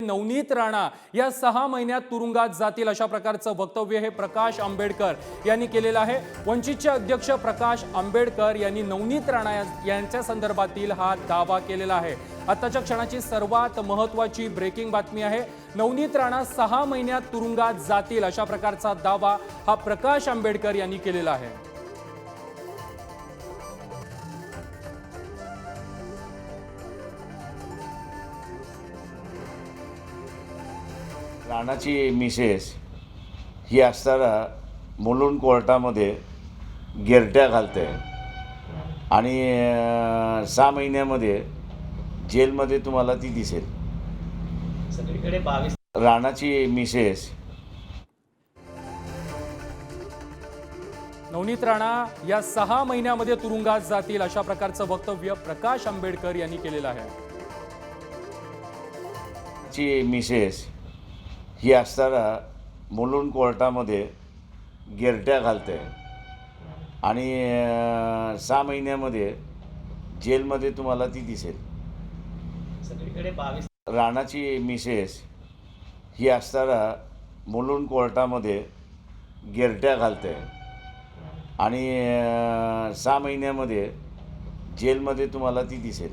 नवनीत राणा या 6 महिन्यात तुरुंगात जातील अशा प्रकारचं वक्तव्य हे प्रकाश आंबेडकर यांनी केलेलं आहे। वंचितचे अध्यक्ष प्रकाश आंबेडकर यांनी नवनीत राणा यांच्या संदर्भातील हा दावा केलेला आहे। आताच्या क्षणाची सर्वात महत्त्वाची ब्रेकिंग बातमी आहे। नवनीत राणा 6 महिन्यात तुरुंगात जातील अशा प्रकारचा दावा हा प्रकाश आंबेडकर यांनी केलेला आहे। राणाची मिसेस ही असताना मुलुंड कोर्टामध्ये गिरट्या घालते आणि 6 महिन्यामध्ये जेलमध्ये तुम्हाला ती दिसेल। सगळीकडे 22 राणाची मिसेस नवनीत राणा या 6 महिन्यामध्ये तुरुंगात जातील अशा प्रकारचं वक्तव्य प्रकाश आंबेडकर यांनी केलेलं आहे। ची मिसेस ही असताना मुलुंड कोर्टामध्ये गिरट्या घालते आणि 6 महिन्यामध्ये जेलमध्ये तुम्हाला ती दिसेल। सगळीकडे 22 राणाची मिसेस ही असताना मुलुंड कोर्टामध्ये गिरट्या घालते आणि 6 महिन्यामध्ये जेलमध्ये तुम्हाला ती दिसेल।